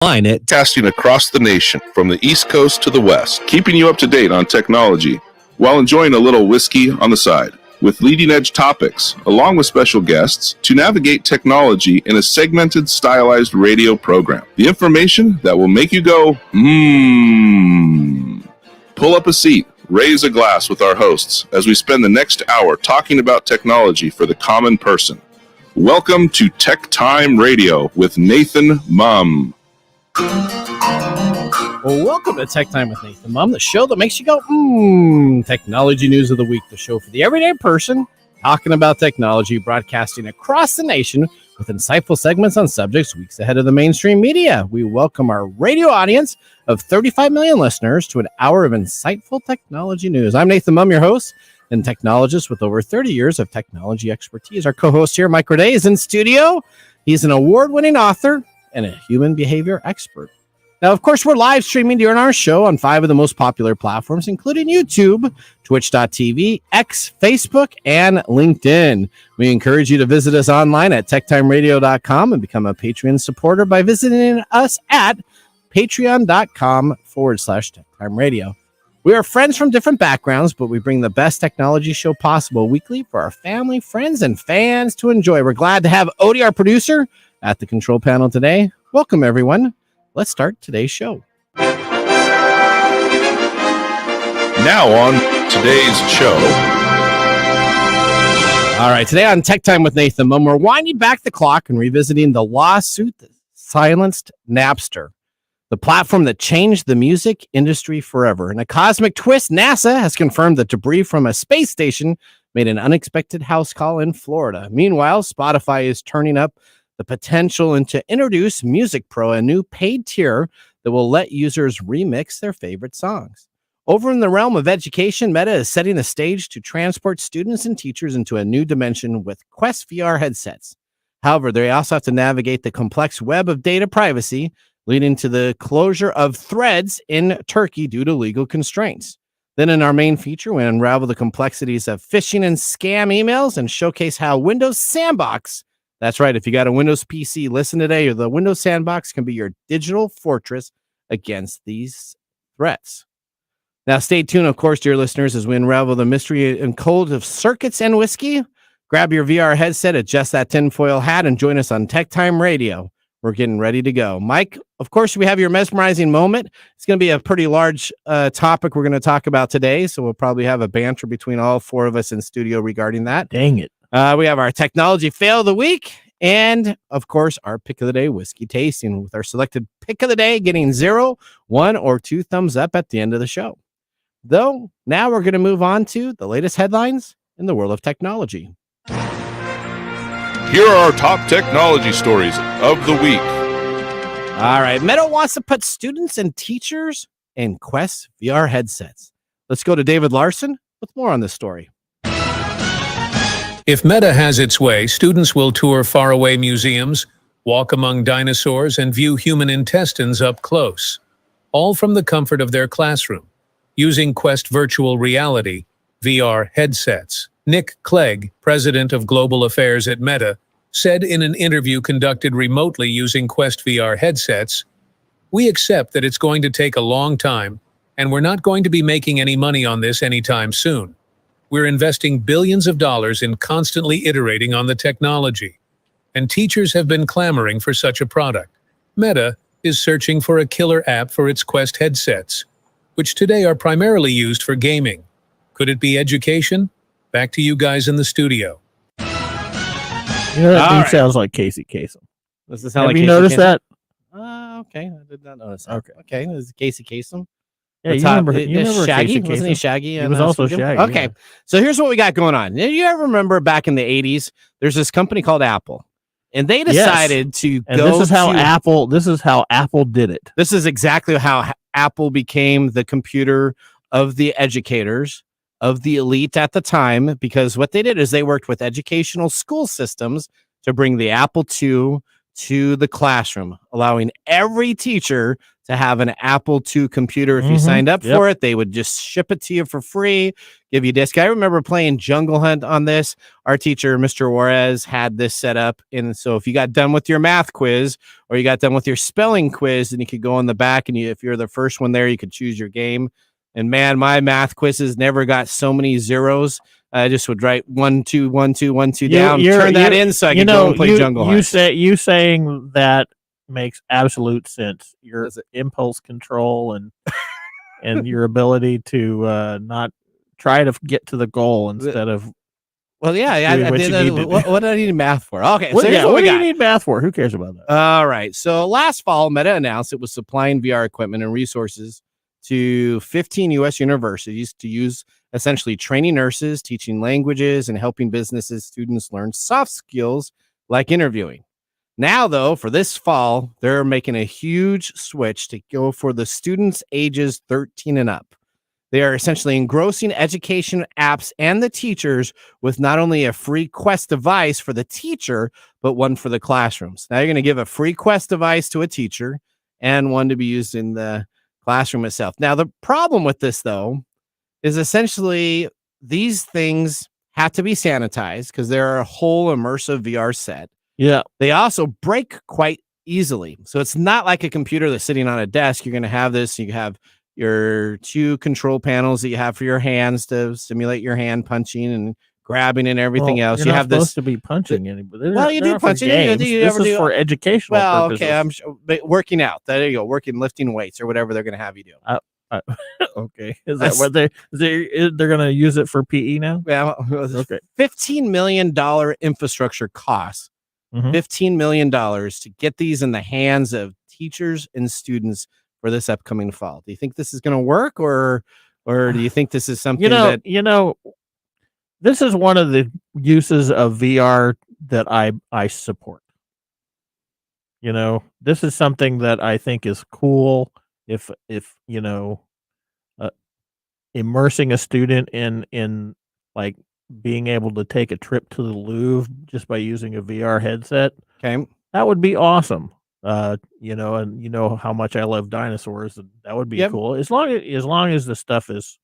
Line it. Casting across the nation from the East Coast to the West, keeping you up to date on technology while enjoying a little whiskey on the side, with leading edge topics, along with special guests, to navigate technology in a segmented, stylized radio program. The information that will make you go, Pull up a seat, raise a glass with our hosts as we spend the next hour talking about technology for the common person. Welcome to TechTime Radio with Nathan Mumm. Well, welcome to Tech Time with Nathan Mumm, the show that makes you go, technology news of the week, the show for the everyday person, talking about technology, broadcasting across the nation with insightful segments on subjects weeks ahead of the mainstream media. We welcome our radio audience of 35 million listeners to an hour of insightful technology news. I'm Nathan Mumm, your host and technologist with over 30 years of technology expertise. Our co-host here, Mike Roday, is in studio. He's an award-winning author and a human behavior expert. Now, of course, we're live streaming during our show on 5 of the most popular platforms, including YouTube, Twitch.tv, X, Facebook, and LinkedIn. We encourage you to visit us online at techtimeradio.com and become a Patreon supporter by visiting us at patreon.com/techtimeradio. We are friends from different backgrounds, but we bring the best technology show possible weekly for our family, friends, and fans to enjoy. We're glad to have Odie, our producer, at the control panel today. Welcome, everyone. Let's start today's show. Now on today's show. All right, today on Tech Time with Nathan Mumm, we're winding back the clock and revisiting the lawsuit that silenced Napster, the platform that changed the music industry forever. In a cosmic twist, NASA has confirmed that debris from a space station made an unexpected house call in Florida. Meanwhile, Spotify is turning up the potential to introduce Music Pro, a new paid tier that will let users remix their favorite songs. Over in the realm of education, Meta is setting the stage to transport students and teachers into a new dimension with Quest VR headsets. However, they also have to navigate the complex web of data privacy, leading to the closure of threads in Turkey due to legal constraints. Then in our main feature, we unravel the complexities of phishing and scam emails and showcase how Windows Sandbox, that's right, if you got a Windows PC, listen today, or the Windows Sandbox can be your digital fortress against these threats. Now, stay tuned, of course, dear listeners, as we unravel the mystery and code of circuits and whiskey. Grab your VR headset, adjust that tinfoil hat, and join us on Tech Time Radio. We're getting ready to go. Mike, of course, we have your mesmerizing moment. It's going to be a pretty large topic we're going to talk about today, so we'll probably have a banter between all 4 of us in studio regarding that. Dang it. We have our technology fail of the week, and of course, our pick of the day whiskey tasting with our selected pick of the day getting 0, 1, or 2 thumbs up at the end of the show. Though, now we're going to move on to the latest headlines in the world of technology. Here are our top technology stories of the week. All right, Meta wants to put students and teachers in Quest VR headsets. Let's go to David Larson with more on this story. If Meta has its way, students will tour faraway museums, walk among dinosaurs, and view human intestines up close, all from the comfort of their classroom, using Quest Virtual Reality VR headsets. Nick Clegg, president of Global Affairs at Meta, said in an interview conducted remotely using Quest VR headsets, "We accept that it's going to take a long time, and we're not going to be making any money on this anytime soon. We're investing billions of dollars in constantly iterating on the technology, and teachers have been clamoring for such a product. Meta is searching for a killer app for its Quest headsets, which today are primarily used for gaming. Could it be education? Back to you guys in the studio." You know, that dude sounds like Casey Kasem. Does this sound Have like you Casey noticed Kasem? that? Okay, I did not notice that. Okay. This is Casey Kasem. Yeah, you remember Shaggy? Casey Wasn't he Kasem? Shaggy? He was also Shaggy. Okay, yeah. so here's what we got going on. You ever remember back in the 80s, there's this company called Apple, and they decided to And go this is how to- Apple did it. This is exactly how Apple became the computer of the educators, of the elite at the time, because what they did is they worked with educational school systems to bring the Apple II to the classroom, allowing every teacher to have an Apple II computer. If you signed up for it, they would just ship it to you for free, give you a disc. I remember playing Jungle Hunt on this. Our teacher, Mr. Juarez, had this set up. And so if you got done with your math quiz or you got done with your spelling quiz, then you could go in the back and if you're the first one there, you could choose your game. And man, my math quizzes never got so many zeros. I just would write 1, 2, 1, 2, 1, 2 down, turn that in so I could go and play Jungle Hunt. You saying that makes absolute sense. Your impulse control and your ability to not try to get to the goal instead of. Well, yeah. What do I need math for? Okay, what do you need math for? Who cares about that? All right. So last fall, Meta announced it was supplying VR equipment and resources to 15 U.S. universities to use, essentially training nurses, teaching languages, and helping businesses students learn soft skills like interviewing. Now, though, for this fall, they're making a huge switch to go for the students ages 13 and up. They are essentially engrossing education apps and the teachers with not only a free Quest device for the teacher, but one for the classrooms. Now, you're going to give a free Quest device to a teacher and one to be used in the classroom itself. Now, the problem with this, though, is essentially these things have to be sanitized because they're a whole immersive VR set. Yeah. They also break quite easily. So it's not like a computer that's sitting on a desk. You're going to have this. You have your 2 control panels that you have for your hands to simulate your hand punching and grabbing and everything else. You're you have supposed this to be punching anybody. Well, you do punching. This is for educational purposes. Okay, I'm sure, but working out. There you go. Lifting weights or whatever they're going to have you do. Okay, is that what they're going to use it for PE now? Well, okay. $15 million infrastructure costs. $15 million to get these in the hands of teachers and students for this upcoming fall. Do you think this is going to work, or do you think this is something this is one of the uses of VR that I support. This is something that I think is cool. If immersing a student in like being able to take a trip to the Louvre just by using a VR headset, okay, that would be awesome. And how much I love dinosaurs, and that would be cool. As long as the stuff is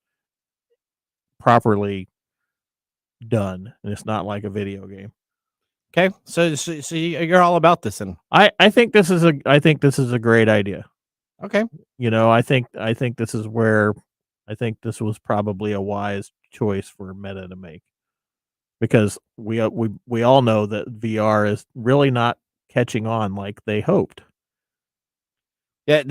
properly done and it's not like a video game. Okay, so you're all about this, and I think this is a great idea. Okay, I think this is where I think this was probably a wise choice for Meta to make, because we all know that VR is really not catching on like they hoped. Yeah,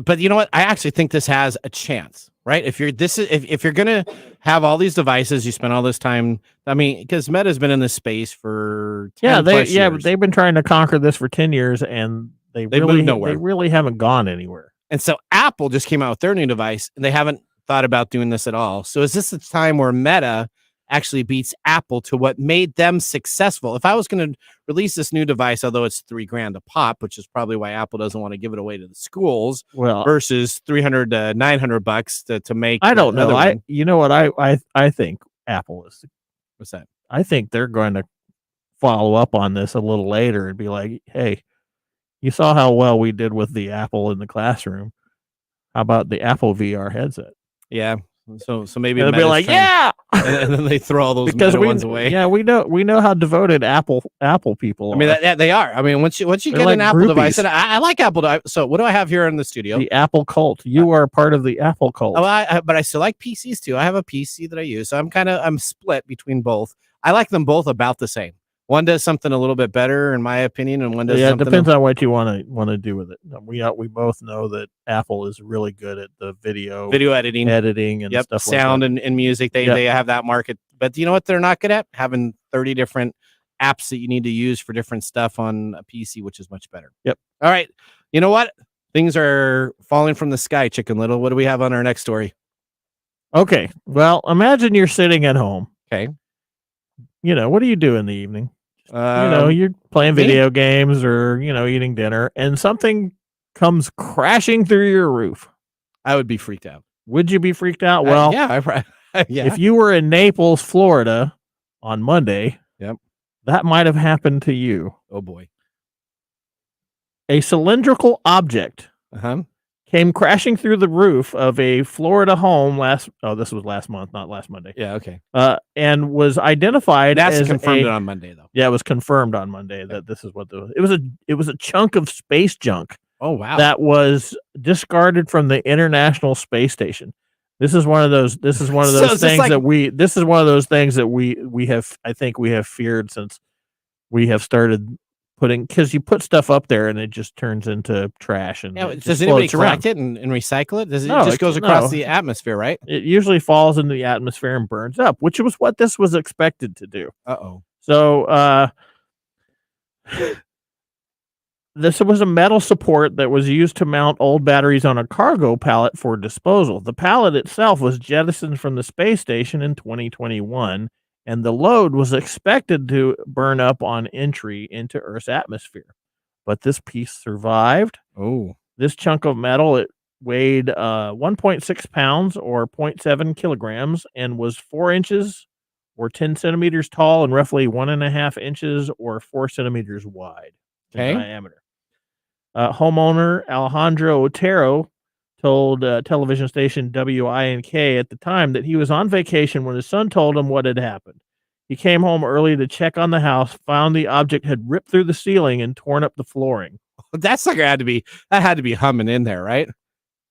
but you know what? I actually think this has a chance, right? If you're gonna have all these devices, you spend all this time. I mean, because Meta's been in this space for 10 years. They've been trying to conquer this for 10 years, and they moved nowhere. They really haven't gone anywhere. And so Apple just came out with their new device, and they haven't thought about doing this at all. So is this a time where Meta actually beats Apple to what made them successful? If I was going to release this new device, although it's $3,000 a pop, which is probably why Apple doesn't want to give it away to the schools, versus $300 to $900 to make. I don't know. You know what I think Apple is. What's that? I think they're going to follow up on this a little later and be like, "Hey, you saw how well we did with the Apple in the classroom. How about the Apple VR headset?" Yeah. So maybe they'll be like, "Yeah," and then they throw all those ones away. Yeah, we know how devoted Apple people are. I mean, they are. I mean, once you get like an Apple device, and I like Apple device. So what do I have here in the studio? The Apple cult. You are part of the Apple cult. But I still like PCs too. I have a PC that I use, so I'm split between both. I like them both about the same. One does something a little bit better, in my opinion, and one does. Yeah, it depends on what you want to do with it. We both know that Apple is really good at the video editing, and stuff sound like that. and music. They have that market, but you know what they're not good at? Having 30 different apps that you need to use for different stuff on a PC, which is much better. Yep. All right. You know what? Things are falling from the sky, Chicken Little. What do we have on our next story? Okay. Well, imagine you're sitting at home. Okay. What do you do in the evening? You're playing video games or, eating dinner, and something comes crashing through your roof. I would be freaked out. Would you be freaked out? Well, yeah. If you were in Naples, Florida on Monday, that might have happened to you. Oh boy. a cylindrical object came crashing through the roof of a Florida home this was last month, not last Monday. Yeah, okay. And was identified as confirmed it on Monday, though. Yeah, it was confirmed on Monday that this is what it was a chunk of space junk. Oh, wow. That was discarded from the International Space Station. This is one of those things This is one of those things that we have feared since we have started putting, because you put stuff up there and it just turns into trash. And does anybody collect it and recycle it? It just goes across the atmosphere, right? It usually falls into the atmosphere and burns up, which was what this was expected to do. Uh-oh. So this was a metal support that was used to mount old batteries on a cargo pallet for disposal. The pallet itself was jettisoned from the space station in 2021, and the load was expected to burn up on entry into Earth's atmosphere. But this piece survived. Oh. This chunk of metal, it weighed 1.6 pounds or 0.7 kilograms and was 4 inches or 10 centimeters tall and roughly 1.5 inches or 4 centimeters wide in diameter. Homeowner Alejandro Otero told television station WINK at the time that he was on vacation when his son told him what had happened. He came home early to check on the house, found the object had ripped through the ceiling and torn up the flooring. That sucker had to be humming in there, right?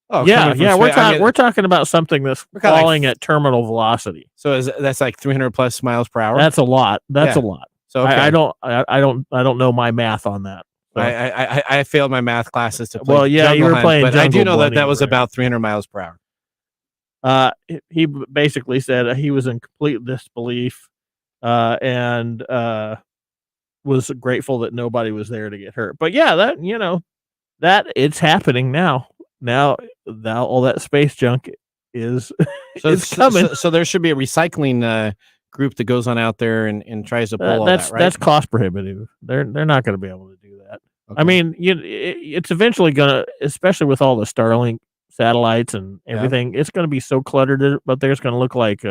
Oh, yeah. We're talking about something that's falling at terminal velocity. So that's like 300 plus miles per hour. That's a lot. That's a lot. So okay. I don't know my math on that. So. I failed my math classes to play. Well, yeah, Jungle you were Hunt, playing, but I do know that was about 300 miles per hour. He basically said he was in complete disbelief, and was grateful that nobody was there to get hurt. But yeah, that it's happening now. Now all that space junk is coming. So there should be a recycling group that goes on out there and tries to pull all that, right? That's cost prohibitive. They're not going to be able to do that. Okay. I mean, it's eventually going to, especially with all the Starlink satellites and everything, it's going to be so cluttered, but there's going to look like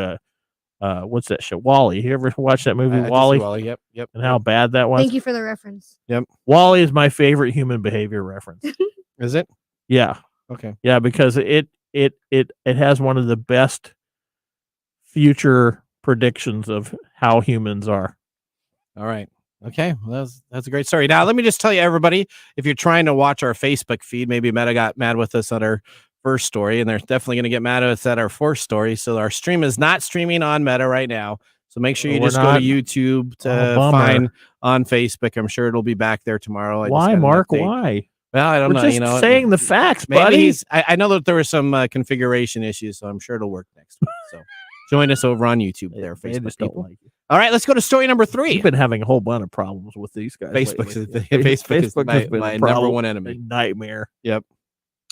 what's that show? WALL-E. You ever watch that movie, WALL-E? WALL-E, yep. And how bad that was? Thank you for the reference. Yep. WALL-E is my favorite human behavior reference. Is it? Yeah. Okay. Yeah, because it has one of the best future predictions of how humans are. All right. Okay. Well, that's a great story. Now, let me just tell you, everybody, if you're trying to watch our Facebook feed, maybe Meta got mad with us on our first story, and they're definitely going to get mad at us at our fourth story. So our stream is not streaming on Meta right now. So make sure you go to YouTube to find on Facebook. I'm sure it'll be back there tomorrow. Why, Mark? Why? Well, I don't know. Just saying the facts, buddy. I know that there were some configuration issues, so I'm sure it'll work next week. So join us over on YouTube there, Facebook people. Like all right, let's go to story number 3. You've been having a whole bunch of problems with these guys. Facebook is my number one enemy. Nightmare. Yep.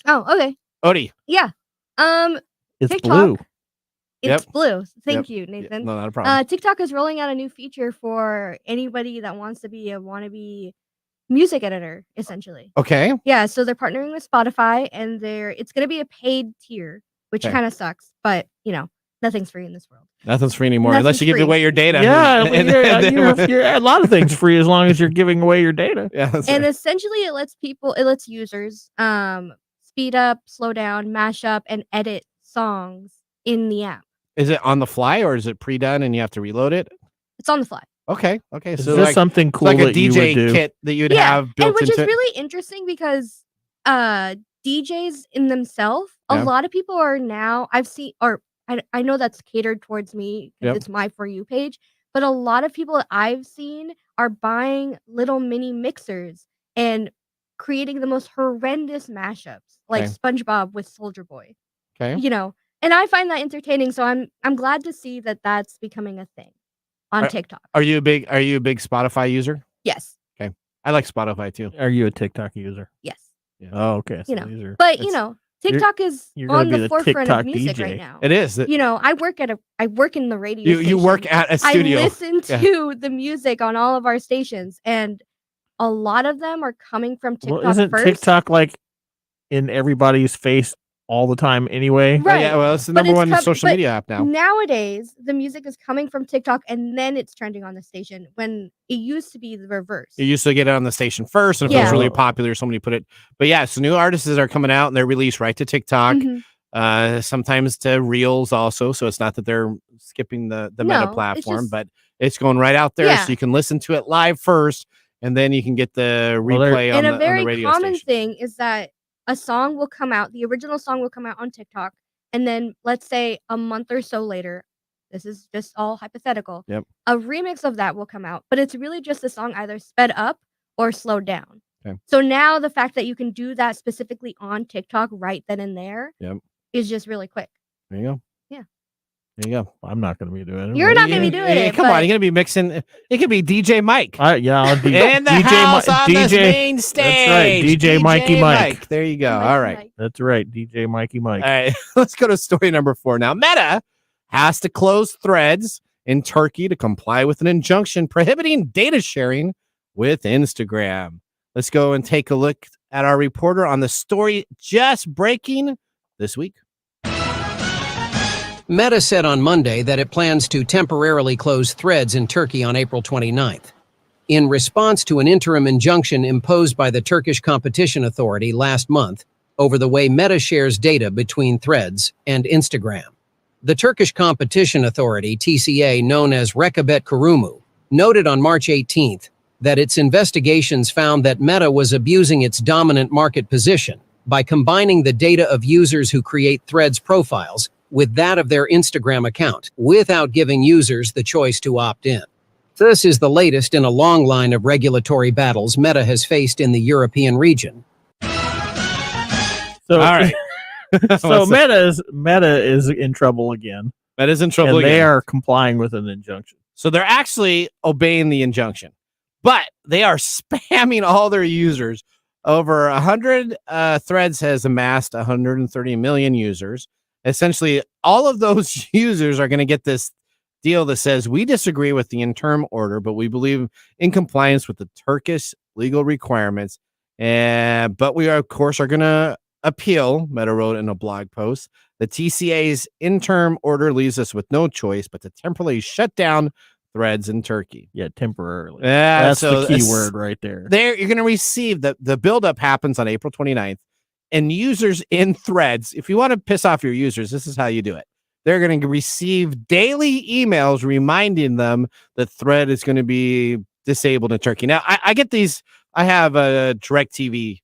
Oh, okay. Odie. Yeah. It's TikTok. blue. It's blue. Thank you, Nathan. No, not a problem. TikTok is rolling out a new feature for anybody that wants to be a wannabe music editor, essentially. Okay. Yeah, so they're partnering with Spotify, and it's going to be a paid tier, which kind of sucks, but nothing's free in this world. Nothing's free anymore unless you give away your data. Yeah, a lot of things free as long as you're giving away your data. Yeah, and essentially it lets users speed up, slow down, mash up, and edit songs in the app. Is it on the fly or is it pre-done and you have to reload it? It's on the fly. Okay. Is this something cool like a that you DJ would do? kit that you'd have built which into is really interesting because DJs in themselves, a lot of people are now, I've seen, or I know that's catered towards me because it's my For You page, but a lot of people that I've seen are buying little mini mixers and creating the most horrendous mashups, like SpongeBob with Soldier Boy. Okay. And I find that entertaining, so I'm glad to see that that's becoming a thing on TikTok. Are you a big Spotify user? Yes. Okay. I like Spotify too. Are you a TikTok user? Yes. Yeah. Oh, okay. So but TikTok is on the forefront TikTok of music DJ. right now. It is. I work in the radio station. You work at a studio. I listen to the music on all of our stations, and a lot of them are coming from TikTok isn't first. TikTok like in everybody's face all the time anyway. Right. Yeah, well, it's the But number one but social media app now. Nowadays, the music is coming from TikTok and then it's trending on the station when it used to be the reverse. You used to get it on the station first, and if it was really popular, somebody put it. But yeah, so new artists are coming out and they're released right to TikTok. Sometimes to Reels also, so it's not that they're skipping the Meta platform, but it's going right out there, so you can listen to it live first, and then you can get the replay on the radio station. And a very common thing is that a song will come out, the original song will come out on TikTok, and then let's say a month or so later, this is just all hypothetical, a remix of that will come out, but it's really just the song either sped up or slowed down. So now the fact that you can do that specifically on TikTok right then and there is just really quick. There you go. Yeah. There you go. I'm not going to be doing it. You're not going to be doing it. Come on, you're going to be mixing. It could be DJ Mike. I'll in the house on the main stage. That's right. DJ Mikey Mike. There you go. All right. That's right. DJ Mikey Mike. All right. Let's go to story number 4 now. Meta has to close Threads in Turkey to comply with an injunction prohibiting data sharing with Instagram. Let's go and take a look at our reporter on the story just breaking this week. Meta said on Monday that it plans to temporarily close Threads in Turkey on April 29th, in response to an interim injunction imposed by the Turkish Competition Authority last month over the way Meta shares data between Threads and Instagram. The Turkish Competition Authority, TCA, known as Rekabet Kurumu, noted on March 18th that its investigations found that Meta was abusing its dominant market position by combining the data of users who create Threads profiles with that of their Instagram account, without giving users the choice to opt in. This is the latest in a long line of regulatory battles Meta has faced in the European region. So, all right. So Meta is in trouble again. Meta's in trouble and again. They are complying with an injunction. So they're actually obeying the injunction, but they are spamming all their users. Over 100 Threads has amassed 130 million users. Essentially, all of those users are going to get this deal that says, we disagree with the interim order, but we believe in compliance with the Turkish legal requirements. But we are, of course, are going to appeal, Meta wrote in a blog post. The TCA's interim order leaves us with no choice but to temporarily shut down Threads in Turkey. Yeah, temporarily. That's the key word right there. There, you're going to receive the buildup happens on April 29th. And users in Threads, if you want to piss off your users, this is how you do it. They're going to receive daily emails reminding them that Thread is going to be disabled in Turkey. Now, I get these. I have a DirecTV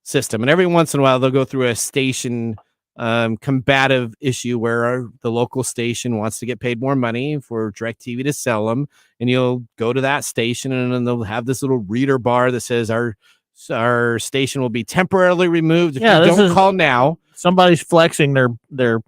system, and every once in a while, they'll go through a station combative issue where the local station wants to get paid more money for DirecTV to sell them. And you'll go to that station, and then they'll have this little reader bar that says our station will be temporarily removed if you don't call now. Somebody's flexing their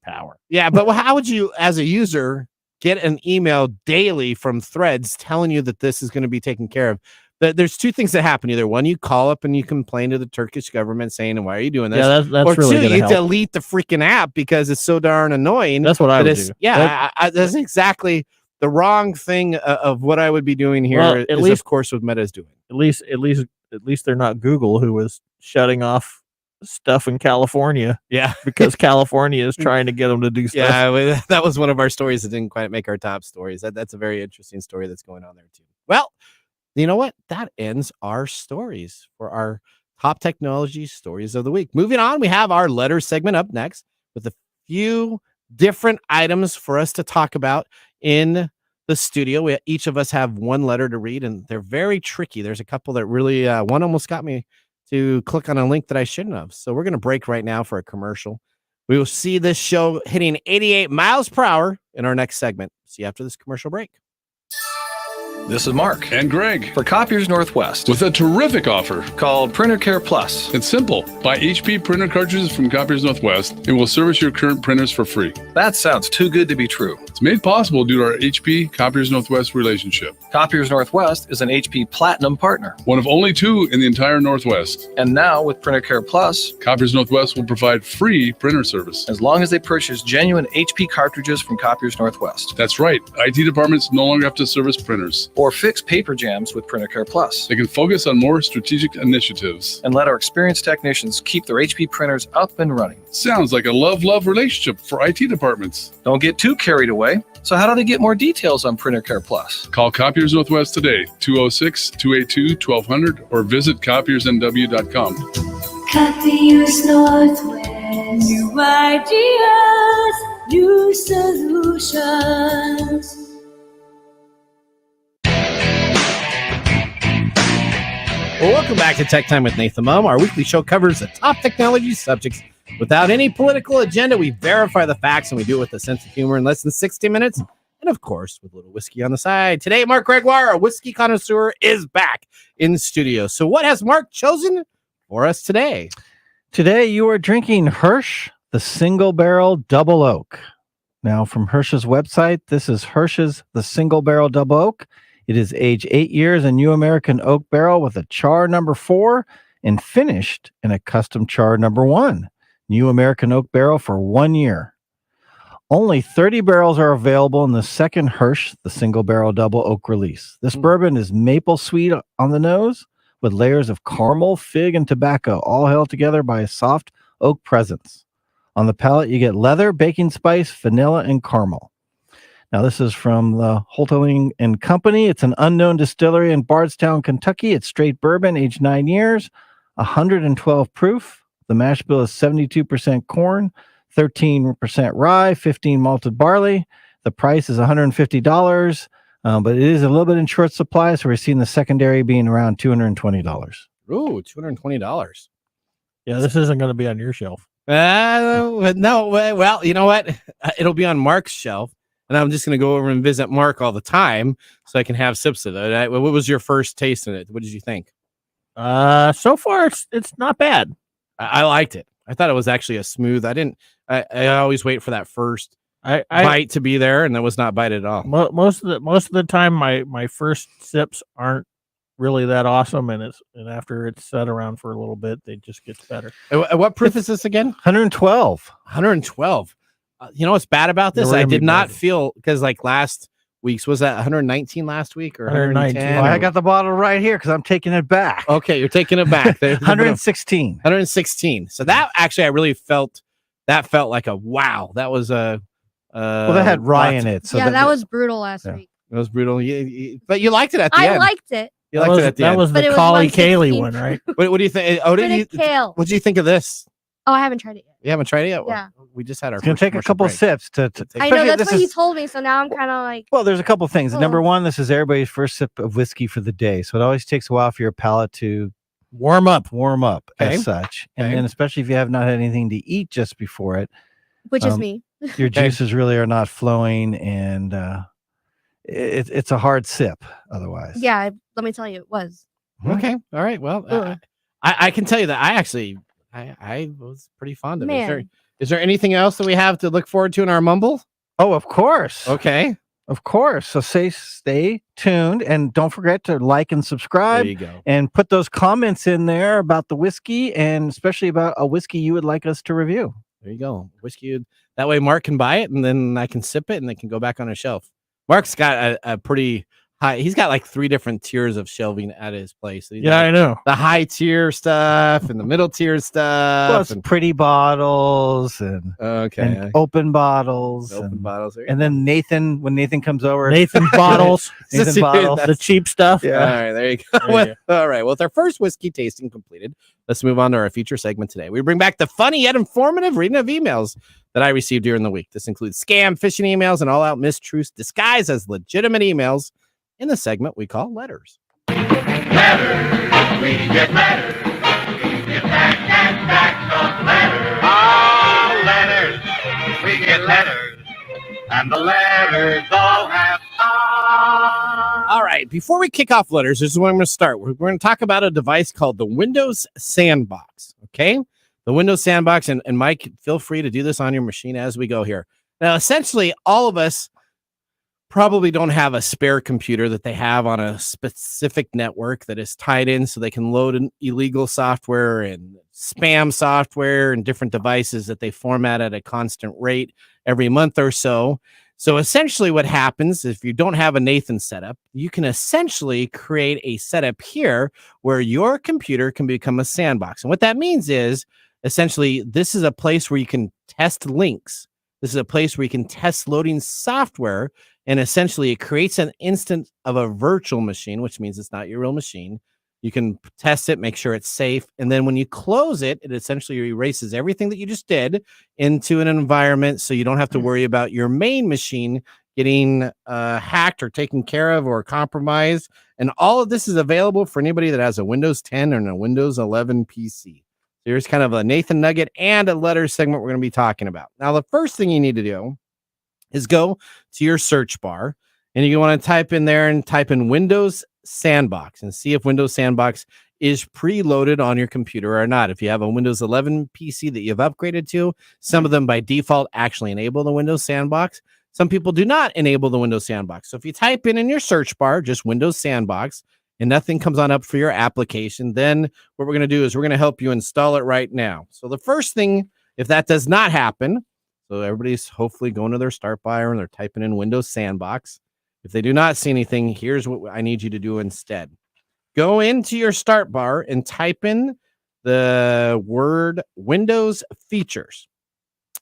power. Yeah, but how would you, as a user, get an email daily from Threads telling you that this is going to be taken care of? There's two things that happen. Either one, you call up and you complain to the Turkish government saying, why are you doing this? Yeah, that's or really two, you help. delete the freaking app because it's so darn annoying. That's what I would do. Yeah, that's exactly the wrong thing of what I would be doing here. Well, at least, of course, what Meta is doing. At least they're not Google, who was shutting off stuff in California. Yeah, because California is trying to get them to do stuff. Yeah, that was one of our stories that didn't quite make our top stories. That's a very interesting story that's going on there too. Well, you know what? That ends our stories for our top technology stories of the week. Moving on, we have our letter segment up next with a few different items for us to talk about in the studio. Each of us have one letter to read, and they're very tricky. There's a couple that really, one almost got me to click on a link that I shouldn't have. So we're going to break right now for a commercial. We will see this show hitting 88 miles per hour in our next segment. See you after this commercial break. This is Mark. And Greg. For Copiers Northwest. With a terrific offer. Called Printer Care Plus. It's simple. Buy HP printer cartridges from Copiers Northwest and we'll service your current printers for free. That sounds too good to be true. It's made possible due to our HP Copiers Northwest relationship. Copiers Northwest is an HP Platinum partner. One of only 2 in the entire Northwest. And now with Printer Care Plus, Copiers Northwest will provide free printer service. as long as they purchase genuine HP cartridges from Copiers Northwest. That's right. IT departments no longer have to service printers. Or fix paper jams with Printer Care Plus. They can focus on more strategic initiatives. And let our experienced technicians keep their HP printers up and running. Sounds like a love-love relationship for IT departments. Don't get too carried away. So how do they get more details on Printer Care Plus? Call Copiers Northwest today, 206-282-1200, or visit copiersnw.com. Copiers Northwest. New ideas, new solutions. Well, welcome back to Tech Time with Nathan Mumm. Our weekly show covers the top technology subjects without any political agenda. We verify the facts, and we do it with a sense of humor in less than 60 minutes. And, of course, with a little whiskey on the side. Today, Mark Gregoire, a whiskey connoisseur, is back in the studio. So what has Mark chosen for us today? Today, you are drinking Hirsch, the Single Barrel Double Oak. Now, from Hirsch's website, this is Hirsch's the Single Barrel Double Oak. It is aged 8 years in New American Oak Barrel with a char number 4 and finished in a custom char number 1. New American Oak Barrel for 1 year. Only 30 barrels are available in the second Hirsch, the Single Barrel Double Oak release. This bourbon is maple sweet on the nose with layers of caramel, fig, and tobacco, all held together by a soft oak presence. On the palate, you get leather, baking spice, vanilla, and caramel. Now, this is from the Holtling and Company. It's an unknown distillery in Bardstown, Kentucky. It's straight bourbon, aged 9 years, 112 proof. The mash bill is 72% corn, 13% rye, 15 malted barley. The price is $150, but it is a little bit in short supply, so we're seeing the secondary being around $220. Ooh, $220. Yeah, this isn't going to be on your shelf. No, well, you know what? It'll be on Mark's shelf, and I'm just going to go over and visit Mark all the time so I can have sips of it. What was your first taste in it? What did you think? So far, it's not bad. I liked it. I thought it was actually a smooth. I always wait for that first bite to be there, and that was not bite at all. Most of the time, my first sips aren't really that awesome, and after it's sat around for a little bit, they just get better. What proof is this again? 112. 112. You know what's bad about this? I did not feel, because like last week's, was that 119 last week or 119? Well, I got the bottle right here because I'm taking it back. Okay, you're taking it back. 116. 116. So that actually, I really felt like a wow. That was a well, that had rye in it. So yeah, that was brutal last week. It was brutal. But you liked it at the end. I liked it. You liked it at the end. That was the Collie Kaylee one, right? What do you think? Oh, Kale. What do you think of this? Oh, I haven't tried it yet. You haven't tried it yet? Yeah. Well, we just had our It's going to take a couple sips to I know, that's what he told me, so now I'm kind of like... Well, there's a couple things. Number one, this is everybody's first sip of whiskey for the day, so it always takes a while for your palate to warm up as such. And then especially if you have not had anything to eat just before it. Which is me. Your juices really are not flowing, and it's a hard sip otherwise. Yeah, let me tell you, it was. Okay. All right. Well, I can tell you that I was pretty fond of it. Is there anything else that we have to look forward to in our mumble? Oh, of course. Okay. Of course. So stay tuned, and don't forget to like and subscribe. There you go. And put those comments in there about the whiskey, and especially about a whiskey you would like us to review. There you go. Whiskey. That way Mark can buy it, and then I can sip it, and it can go back on a shelf. Mark's got a pretty high. He's got like 3 different tiers of shelving at his place. So yeah, I know. The high tier stuff and the middle tier stuff. Well, it's pretty bottles and open bottles. And then when Nathan comes over, Nathan bottles, the cheap stuff. Yeah. All right, there you go. All right. Well, with our first whiskey tasting completed, let's move on to our feature segment today. We bring back the funny yet informative reading of emails that I received during the week. This includes scam, phishing emails, and all-out mistruths disguised as legitimate emails in the segment we call Letters. Letters, we get letters. We get back of letters. Oh, letters, we get letters. And the letters all have All right, before we kick off letters, this is where I'm going to start. We're going to talk about a device called the Windows Sandbox, okay? The Windows Sandbox, and Mike, feel free to do this on your machine as we go here. Now, essentially, all of us probably don't have a spare computer that they have on a specific network that is tied in so they can load an illegal software and spam software and different devices that they format at a constant rate every month or so. So essentially what happens if you don't have a Nathan setup, you can essentially create a setup here where your computer can become a sandbox. And what that means is essentially this is a place where you can test links. This is a place where you can test loading software. And essentially, it creates an instance of a virtual machine, which means it's not your real machine. You can test it, make sure it's safe. And then when you close it, it essentially erases everything that you just did into an environment. So you don't have to worry about your main machine getting hacked or taken care of or compromised. And all of this is available for anybody that has a Windows 10 or a Windows 11 PC. Here's kind of a Nathan Nugget and a letter segment we're going to be talking about. Now, the first thing you need to do is go to your search bar and you want to type in Windows Sandbox and see if Windows Sandbox is preloaded on your computer or not. If you have a Windows 11 PC that you've upgraded to, some of them by default actually enable the Windows Sandbox. Some people do not enable the Windows Sandbox. So if you type in your search bar, just Windows Sandbox, and nothing comes on up for your application, then what we're going to do is we're going to help you install it right now. So the first thing, if that does not happen, so everybody's hopefully going to their start bar and they're typing in Windows Sandbox. If they do not see anything, here's what I need you to do instead. Go into your start bar and type in the word Windows Features.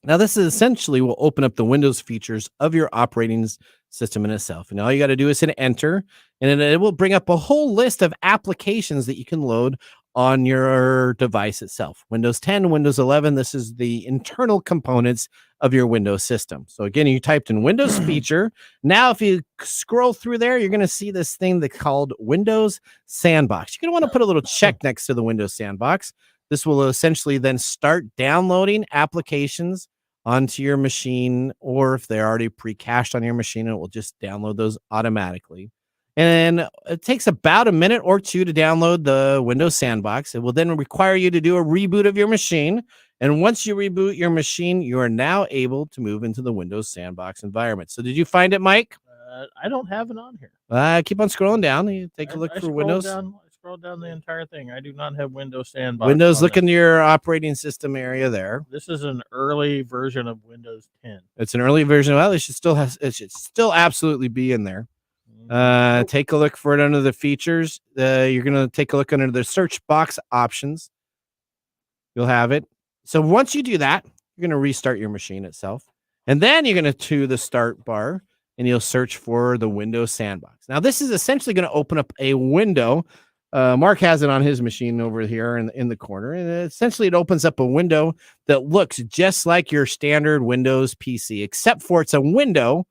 Now, this is essentially will open up the Windows features of your operating system in itself. And all you got to do is hit enter, and it will bring up a whole list of applications that you can load on your device itself. Windows 10, Windows 11, this is the internal components of your Windows system. So again, you typed in Windows feature. Now, if you scroll through there, you're going to see this thing that's called Windows Sandbox. You're going to want to put a little check next to the Windows Sandbox. This will essentially then start downloading applications onto your machine, or if they're already pre-cached on your machine, it will just download those automatically. And it takes about a minute or two to download the Windows Sandbox. It will then require you to do a reboot of your machine. And once you reboot your machine, you are now able to move into the Windows Sandbox environment. So did you find it, Mike? I don't have it on here. Keep on scrolling down. You take a look for Windows. I scrolled down the entire thing. I do not have Windows Sandbox. Windows, look in your operating system area there. This is an early version of Windows 10. It's an early version. Well, it should still absolutely be in there. Take a look for it under the features. You're going to take a look under the search box options. You'll have it. So once you do that, you're going to restart your machine itself. And then you're going to the start bar and you'll search for the Windows Sandbox. Now, this is essentially going to open up a window. Mark has it on his machine over here in the corner. And essentially it opens up a window that looks just like your standard Windows PC, except for it's a window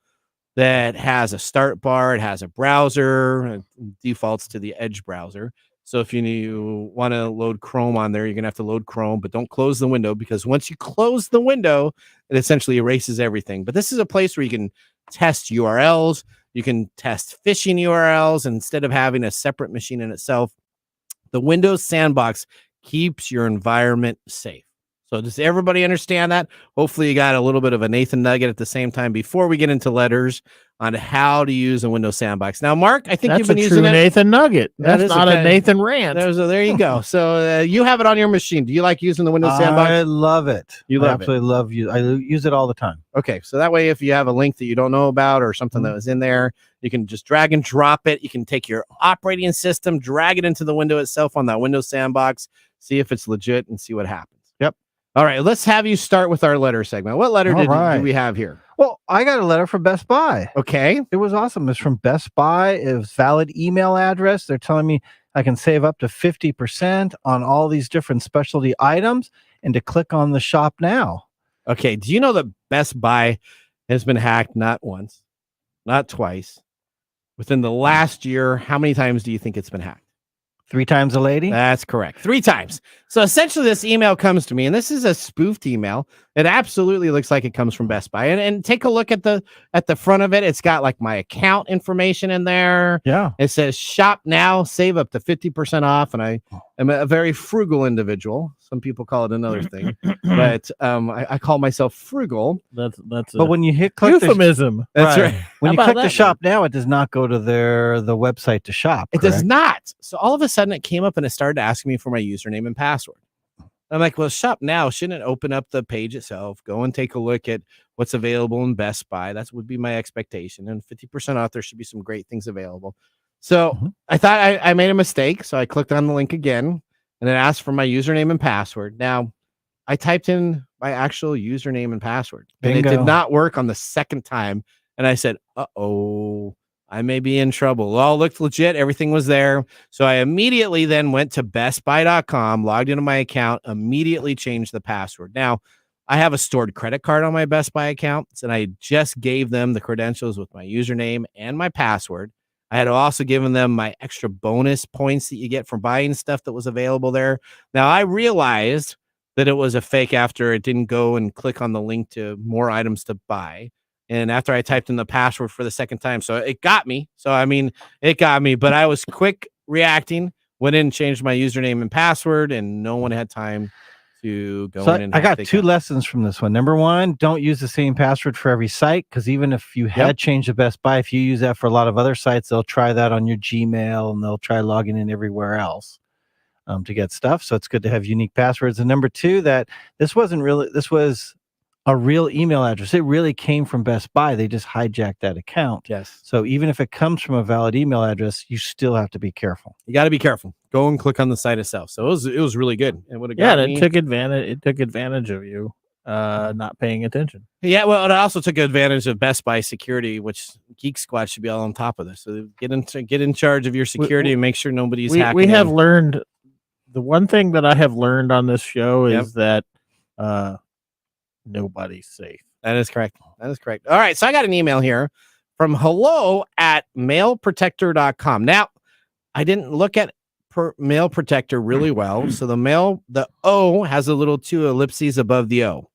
that has a start bar, it has a browser, and defaults to the Edge browser. So if you want to load Chrome on there, you're going to have to load Chrome, but don't close the window, because once you close the window, it essentially erases everything. But this is a place where you can test URLs, you can test phishing URLs, and instead of having a separate machine in itself, the Windows Sandbox keeps your environment safe. So does everybody understand that? Hopefully you got a little bit of a Nathan Nugget at the same time before we get into letters on how to use a Windows Sandbox. Now, Mark, I think you've been using it. Nathan Nugget. That's not a Nathan rant. There you go. So you have it on your machine. Do you like using the Windows Sandbox? I love it. You love absolutely love you. I use it all the time. Okay, so that way if you have a link that you don't know about or something that was in there, you can just drag and drop it. You can take your operating system, drag it into the window itself on that Windows Sandbox, see if it's legit, and see what happens. Yep. All right, let's have you start with our letter segment. What letter do we have here? Well, I got a letter from Best Buy. Okay. It was awesome. It's from Best Buy. It was valid email address. They're telling me I can save up to 50% on all these different specialty items and to click on the shop now. Okay. Do you know that Best Buy has been hacked not once, not twice? Within the last year, how many times do you think it's been hacked? 3 times a lady? That's correct. 3 times. So essentially this email comes to me, and this is a spoofed email. It absolutely looks like it comes from Best Buy. And take a look at the front of it. It's got like my account information in there. Yeah. It says shop now, save up to 50% off. And I am a very frugal individual. Some people call it another thing, but I call myself frugal. That's but when you hit click euphemism. That's right. When you How about click the that, shop now, it does not go to the website to shop. It does correct? not. So all of a sudden it came up and it started asking me for my username and password. I'm like, well, shop now. Shouldn't it open up the page itself? Go and take a look at what's available in Best Buy. That would be my expectation. And 50% off, there should be some great things available. So I thought I made a mistake. So I clicked on the link again and it asked for my username and password. Now I typed in my actual username and password. And it did not work on the second time. And I said, uh-oh, I may be in trouble. It all looked legit. Everything was there. So I immediately then went to bestbuy.com, logged into my account, immediately changed the password. Now, I have a stored credit card on my Best Buy account, and I just gave them the credentials with my username and my password. I had also given them my extra bonus points that you get for buying stuff that was available there. Now, I realized that it was a fake after it didn't go and click on the link to more items to buy. And after I typed in the password for the second time. So it got me. So, I mean, it got me, but I was quick reacting, went in and changed my username and password, and no one had time to go in and I got two lessons from this one. Number one, don't use the same password for every site, because even if you had changed the Best Buy, if you use that for a lot of other sites, they'll try that on your Gmail and they'll try logging in everywhere else to get stuff. So it's good to have unique passwords. And number two, that this was a real email address. It really came from Best Buy. They just hijacked that account. Yes. So even if it comes from a valid email address, you still have to be careful. You got to be careful. Go and click on the site itself. So it was really good. It would have got me. It took advantage of you not paying attention. Yeah, well, it also took advantage of Best Buy security, which Geek Squad should be all on top of this. So get in charge of your security and make sure nobody's hacking. We have learned, the one thing that I have learned on this show is that nobody's safe. That is correct. All right. So I got an email here from hello@mailprotector.com. Now, I didn't look at Mail Protector really well. So the O has a little two ellipses above the O.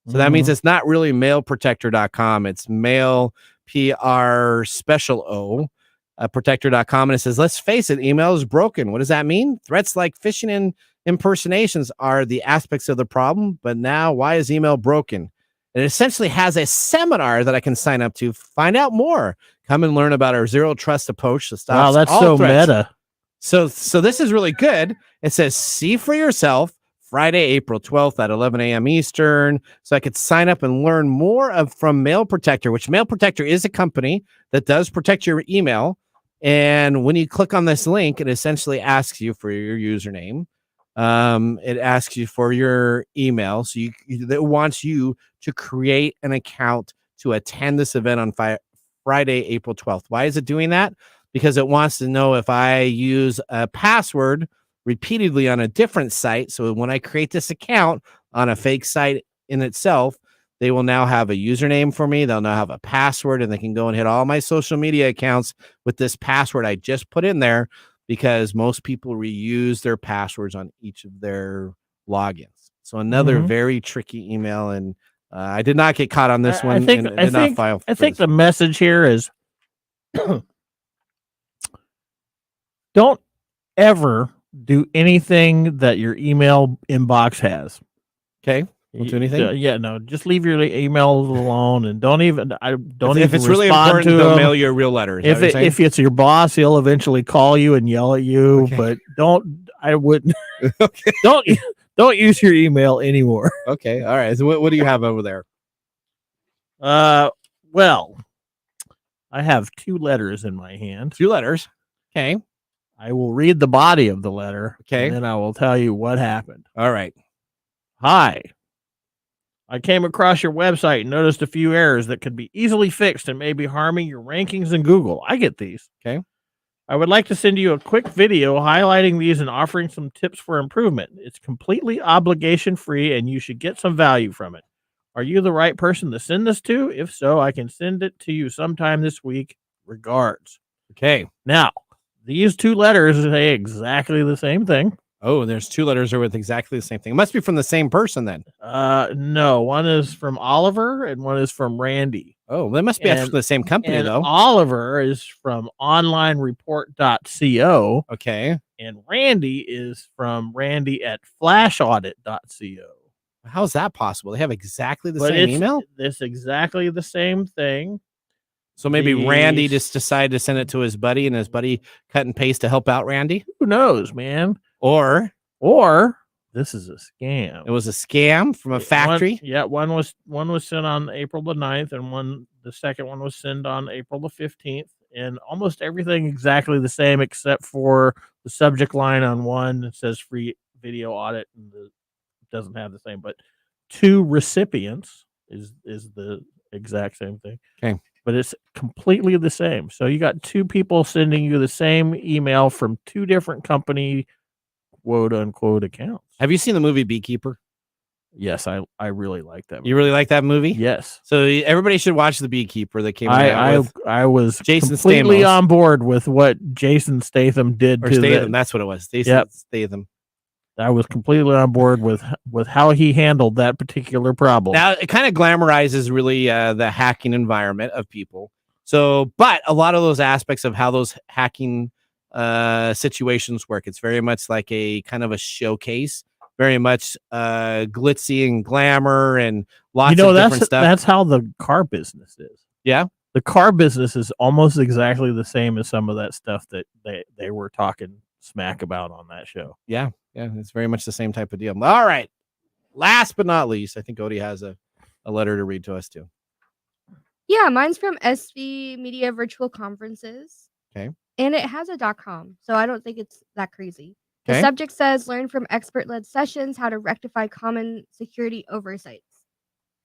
So that means it's not really mailprotector.com. It's mail PR special O protector.com. And it says, let's face it, email is broken. What does that mean? Threats like phishing and impersonations are the aspects of the problem. But now, why is email broken? It essentially has a seminar that I can sign up to find out more. Come and learn about our zero trust approach to stop. Wow, that's so threats. meta. So this is really good. It says, see for yourself, Friday, April 12th at 11 a.m. Eastern. So I could sign up and learn more from Mail Protector, which Mail Protector is a company that does protect your email. And when you click on this link, it essentially asks you for your username. It asks you for your email. So it wants you to create an account to attend this event on Friday, April 12th. Why is it doing that? Because it wants to know if I use a password repeatedly on a different site. So when I create this account on a fake site in itself, they will now have a username for me. They'll now have a password, and they can go and hit all my social media accounts with this password I just put in there, because most people reuse their passwords on each of their logins. So another very tricky email, and I did not get caught on this one. I think the message here is don't ever do anything that your email inbox has. Okay. Don't do anything. No, just leave your emails alone, and don't even. If it's really important, they'll mail you a real letter. If it's your boss, he'll eventually call you and yell at you. Okay. But I wouldn't. Okay. Don't use your email anymore. Okay. All right. So what do you have over there? Well, I have two letters in my hand. Two letters. Okay. I will read the body of the letter. Okay. And then I will tell you what happened. All right. Hi. I came across your website and noticed a few errors that could be easily fixed and may be harming your rankings in Google. I get these. Okay. I would like to send you a quick video highlighting these and offering some tips for improvement. It's completely obligation free and you should get some value from it. Are you the right person to send this to? If so, I can send it to you sometime this week. Regards. Okay. Now, these two letters say exactly the same thing. Oh, there's two letters with exactly the same thing. It must be from the same person then. No, one is from Oliver and one is from Randy. Oh, they must be from the same company though. Oliver is from onlinereport.co. Okay. And Randy is from randy@flashaudit.co. How's that possible? They have exactly the same email? It's exactly the same thing. So maybe Randy just decided to send it to his buddy, and his buddy cut and paste to help out Randy? Who knows, man? Or this is a scam. It was a scam from a factory? One was sent on April the 9th, and the second one was sent on April the 15th. And almost everything exactly the same except for the subject line on one that says free video audit, and it doesn't have the same, but to recipients is the exact same thing. Okay. But it's completely the same. So you got two people sending you the same email from two different company quote unquote accounts. Have you seen the movie Beekeeper? Yes, I really like that movie. You really like that movie? Yes. So everybody should watch The Beekeeper that came out. I was Jason completely Stamos. on board with what Jason Statham did Or to Statham, that's what it was. Statham. I was completely on board with how he handled that particular problem. Now, it kind of glamorizes really the hacking environment of people. So, but a lot of those aspects of how those hacking situations work, it's very much like a kind of a showcase, very much glitzy and glamour and lots of different stuff. That's how the car business is. Yeah. The car business is almost exactly the same as some of that stuff that they were talking smack about on that show. Yeah. Yeah. It's very much the same type of deal. All right. Last but not least, I think Odie has a letter to read to us too. Yeah, mine's from SV Media Virtual Conferences. Okay. And it has a .com, so I don't think it's that crazy. The Okay. subject says, learn from expert-led sessions how to rectify common security oversights.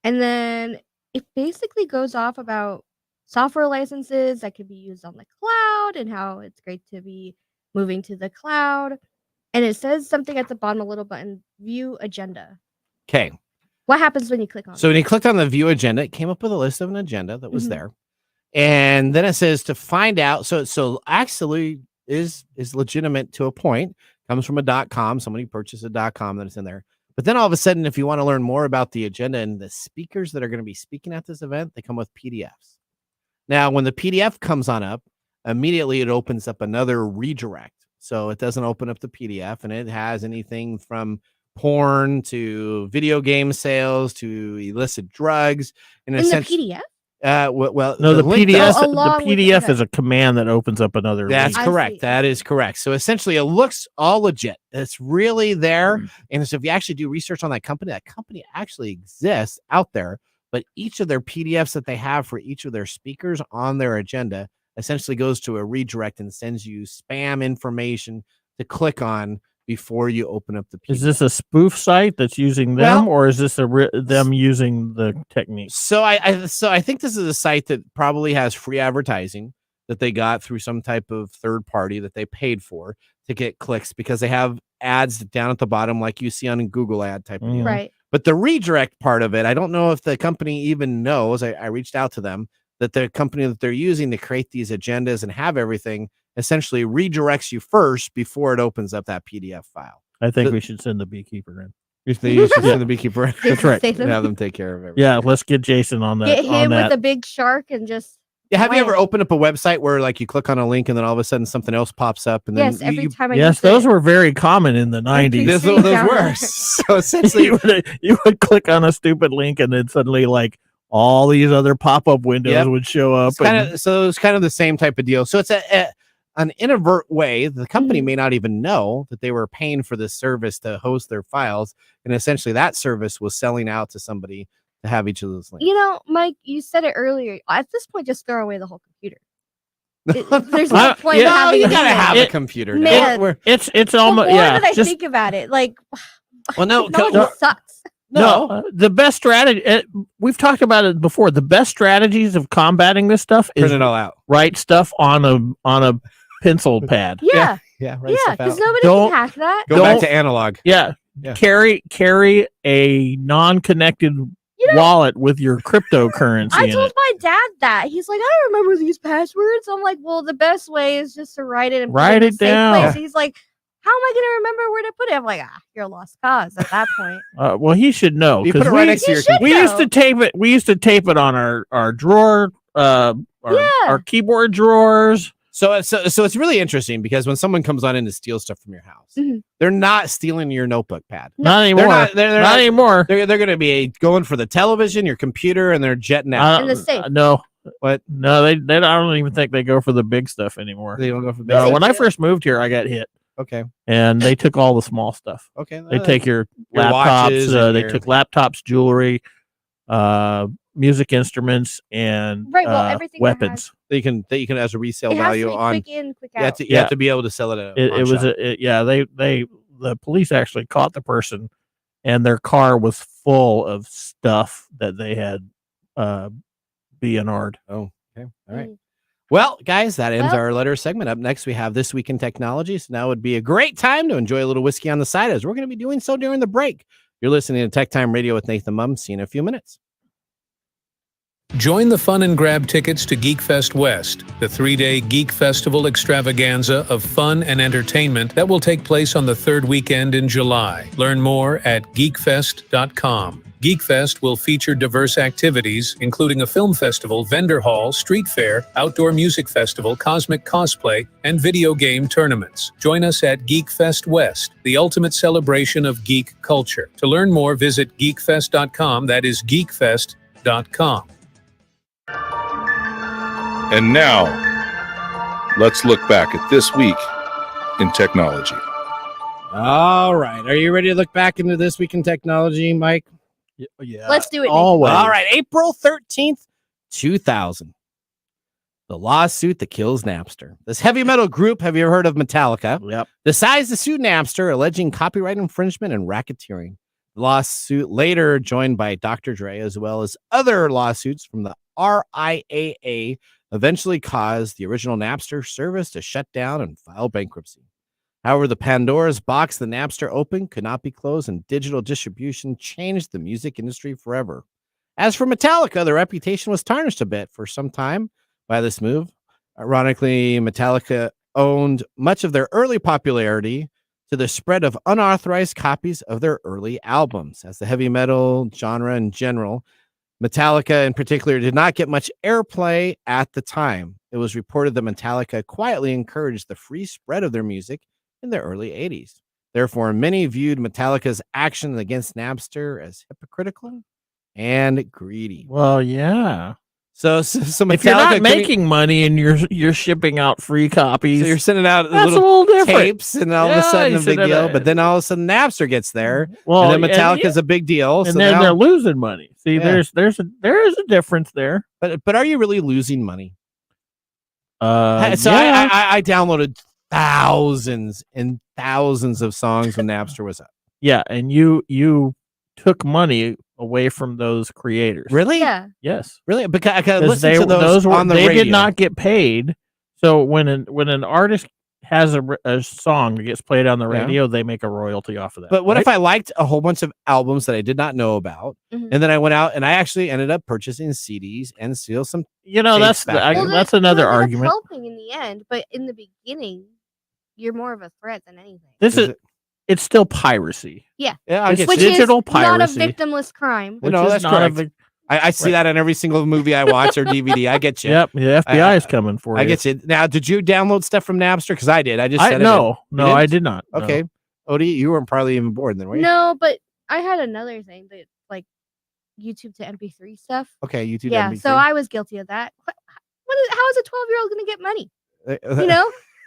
And then it basically goes off about software licenses that could be used on the cloud and how it's great to be moving to the cloud. And it says something at the bottom, a little button, view agenda. Okay. What happens when you click on So it? when you clicked on the view agenda, it came up with a list of an agenda that was there. And then it says to find out. So actually is legitimate to a point. Comes from a .com. Somebody purchased a .com that is in there. But then all of a sudden, if you want to learn more about the agenda and the speakers that are going to be speaking at this event, they come with PDFs. Now, when the PDF comes on up, immediately it opens up another redirect. So it doesn't open up the PDF, and it has anything from porn to video game sales to illicit drugs. In the PDF? Well, No, the link PDF. does- Oh, The along with PDF the- is a command that opens up another. That's link. I correct. see. That is correct. So essentially, it looks all legit. It's really there. And so if you actually do research on that company actually exists out there. But each of their PDFs that they have for each of their speakers on their agenda essentially goes to a redirect and sends you spam information to click on before you open up the PDF. Is this a spoof site that's using them, or is this them using the technique? So I think this is a site that probably has free advertising that they got through some type of third party that they paid for to get clicks, because they have ads down at the bottom like you see on a Google ad type of deal. Right. But the redirect part of it, I don't know if the company even knows. I reached out to them that the company that they're using to create these agendas and have everything essentially redirects you first before it opens up that PDF file. I think we should send the beekeeper in. You should send the beekeeper. That's right. And have them take care of everything. Yeah, let's get Jason on that. Get on him that. with a big shark and just. Yeah, have you ever wham. opened up a website where like you click on a link and then all of a sudden something else pops up? And then Yes, every time I Yes, use those it. were very common in the 90s. those Screen were. grabber. So essentially, you would click on a stupid link and then suddenly like all these other pop-up windows Yep. would show up. it's kind of the same type of deal. So it's an inadvertent way. The company may not even know that they were paying for this service to host their files, and essentially that service was selling out to somebody to have each of those links. You know, Mike, you said it earlier. At this point, just throw away the whole computer. There's no point in No, having you it gotta in have there. a computer. Man. Now. it's The almost more yeah. that I just- think about it, like, Well, no, technology sucks. No, the best strategy. We've talked about it before. The best strategies of combating this stuff is print it all out. write stuff on a pencil pad. Yeah, Yeah, yeah, stuff because out. nobody Don't- can hack that. Go back don't- to analog. Yeah. Yeah. Carry a non-connected wallet with your cryptocurrency I in told it. my dad that. He's like, I don't remember these passwords. I'm like, well, the best way is just to write it and put Write it in it a safe down. place. He's like, how am I going to remember where to put it? I'm like, you're a lost cause at that point. Well, he should know You put because it right next to your should we know. used to tape it. We used to tape it on our drawer, our keyboard drawers. So it's really interesting because when someone comes on in to steal stuff from your house, they're not stealing your notebook pad. Not anymore. They're not anymore. They're going to be going for the television, your computer, and they're jetting out. In the safe. No. What? No, they I don't even think they go for the big stuff anymore. They don't go for the No, big when I first moved here, I got hit. Okay. And they took all the small stuff. Okay. They take your watches laptops. and They took laptops, jewelry, music instruments, and everything weapons. That you can as a resale It has value to be on. quick in, quick out. You have to be able to sell it at a pawn shop. The police actually caught the person, and their car was full of stuff that they had BNR'd. Oh, okay. All right. Well, guys, that ends our letter segment. Up next, we have This Week in Technology. So now would be a great time to enjoy a little whiskey on the side, as we're going to be doing so during the break. You're listening to Tech Time Radio with Nathan Mumm. See you in a few minutes. Join the fun and grab tickets to GeekFest West, the 3-day Geek Festival extravaganza of fun and entertainment that will take place on the third weekend in July. Learn more at geekfest.com. GeekFest will feature diverse activities, including a film festival, vendor hall, street fair, outdoor music festival, cosmic cosplay, and video game tournaments. Join us at GeekFest West, the ultimate celebration of geek culture. To learn more, visit geekfest.com. That is geekfest.com. And now, let's look back at this week in technology. All right. Are you ready to look back into This Week in Technology, Mike? Yeah. Let's do it. Always. All right. April 13th, 2000. The lawsuit that kills Napster. This heavy metal group, have you ever heard of Metallica? Yep. Decides to sue Napster, alleging copyright infringement and racketeering. The lawsuit, later joined by Dr. Dre, as well as other lawsuits from the RIAA, eventually caused the original Napster service to shut down and file bankruptcy. However, the Pandora's box that Napster opened could not be closed, and digital distribution changed the music industry forever. As for Metallica, their reputation was tarnished a bit for some time by this move. Ironically, Metallica owned much of their early popularity to the spread of unauthorized copies of their early albums. As the heavy metal genre in general, Metallica in particular did not get much airplay at the time. It was reported that Metallica quietly encouraged the free spread of their music in the early 80s. Therefore, many viewed Metallica's action against Napster as hypocritical and greedy. Well, yeah. So Metallica, if you're not making money and you're shipping out free copies, so you're sending out that's little a little different. tapes, and all of a sudden a big deal. But then all of a sudden Napster gets there, and then Metallica's a big deal. And so then now, they're losing money. See, there is a difference there. But are you really losing money? So yeah. I downloaded thousands and thousands of songs when Napster was up. Yeah, and you took money away from those creators. Really? Yeah. Yes. Really? Because I can listen to those were, on the they radio. did not get paid. So when an artist has a song that gets played on the radio, they make a royalty off of that. But what if I liked a whole bunch of albums that I did not know about, and then I went out and I actually ended up purchasing CDs and still some. That's another argument. Helping in the end, but in the beginning, you're more of a threat than anything. It's still piracy. Yeah. It's which digital is piracy. not a victimless crime. That's correct. I see that in every single movie I watch or DVD. I get you. Yep, the FBI is coming for you. I get you. Now, did you download stuff from Napster? Because I did. I just said no, I did not. Okay. No. Odie, you weren't probably even born then, were you? No, but I had another thing that like YouTube to MP3 stuff. Okay, YouTube to MP3. So I was guilty of that. How is a 12-year-old going to get money?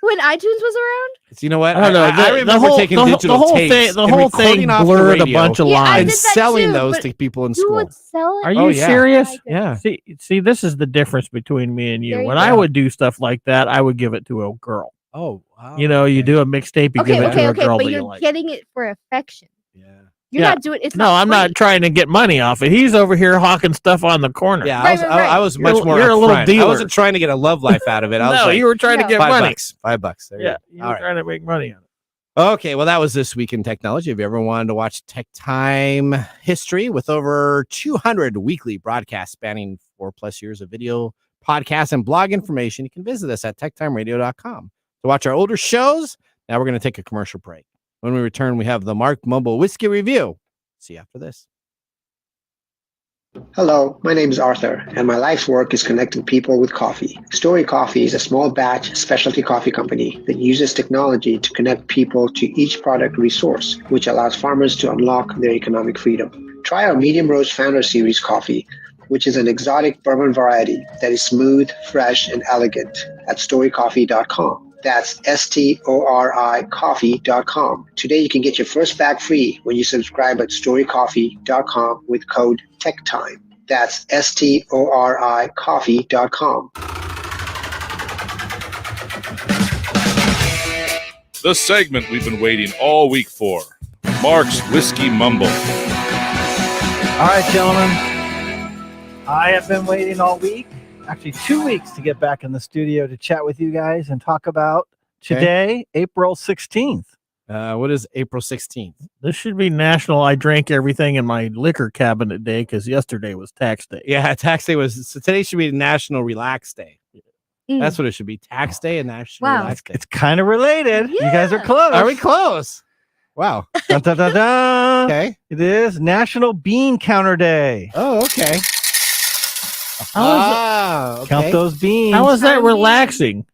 When iTunes was around? You know what? I don't know. I remember taking digital tapes the whole thing blurred a bunch of lines. And selling those to people in school. Who would sell it? Are you serious? Yeah. See, this is the difference between me and you. There When you I go. would do stuff like that, I would give it to a girl. Oh, wow. You do a mixtape, you give it to a girl but that you you're like. getting it for affection. Yeah. You're not doing it. No, I'm not trying to get money off it. He's over here hawking stuff on the corner. Yeah, Right, I was much more. You're a little upfront. dealer. I wasn't trying to get a love life out of it. I was you were trying to get money. $5. There You were trying to make money on it. Okay, well, that was This Week in Technology. If you ever wanted to watch Tech Time history with over 200 weekly broadcasts spanning 4+ years of video, podcasts, and blog information, you can visit us at techtimeradio.com. To watch our older shows, now we're going to take a commercial break. When we return, we have the Mark Mumble Whiskey Review. See you after this. Hello, my name is Arthur, and my life's work is connecting people with coffee. Story Coffee is a small batch specialty coffee company that uses technology to connect people to each product resource, which allows farmers to unlock their economic freedom. Try our Medium Roast Founder Series coffee, which is an exotic bourbon variety that is smooth, fresh, and elegant at storycoffee.com. That's STORI coffee.com. Today you can get your first bag free when you subscribe at storycoffee.com with code TechTime. That's STORI coffee.com. The segment we've been waiting all week for. Mark's Whiskey Mumble. All right, gentlemen. I have been waiting all week, actually 2 weeks, to get back in the studio to chat with you guys and talk about today, April 16th. What is April 16th? This should be National I Drank Everything in My Liquor Cabinet Day, because yesterday was tax day. Yeah, tax day was, so today should be National Relax Day. That's what it should be. Tax day and National Relax Day. It's kind of related. You guys are close. Are we close? Wow. Dun, dun, dun, dun. Okay. It is National Bean Counter Day. Oh, okay. How okay. Count those beans. How is that relaxing?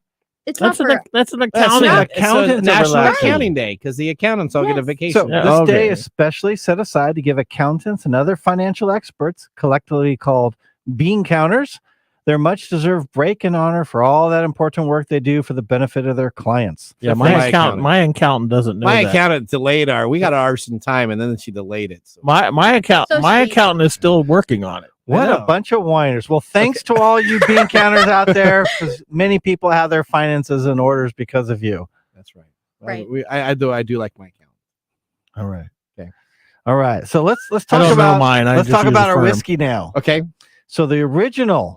It's That's not for that's an That's accounting. not- accountants it's are National relaxing. Accounting Day because the accountants all get a Yes. vacation. So Yeah, this okay. day is specially set aside to give accountants and other financial experts, collectively called bean counters, their much-deserved break in honor for all that important work they do for the benefit of their clients. Yeah, My my accountant doesn't know my that. accountant delayed we got ours in time and then she delayed it. So. My So sweet. accountant is still working on it. What I a know. bunch of whiners. Well, thanks to all you bean counters out there, because many people have their finances in orders because of you. That's right. Right. I do like my accountant. All right. Okay. All right. So let's I talk don't about know mine. I let's just talk use about a our firm. whiskey now. Okay. So the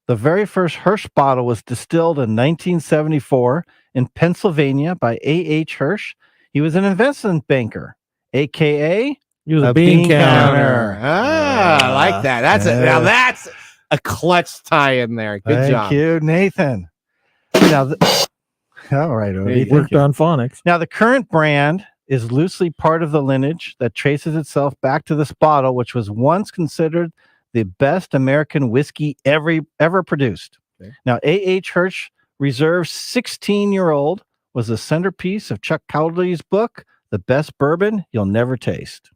very first Hirsch bottle was distilled in 1974 in Pennsylvania by A.H. Hirsch. He was an investment banker, aka He was a a bean bean counter. I like that. Now that's a clutch tie in there. Good Thank job. you, Nathan. Now, all right, Odie, He thank Worked you. on phonics. Now, the current brand is loosely part of the lineage that traces itself back to this bottle, which was once considered the best American whiskey ever produced. Okay. Now, A.H. Hirsch Reserve 16-year-old was the centerpiece of Chuck Cowley's book, The Best Bourbon You'll Never Taste.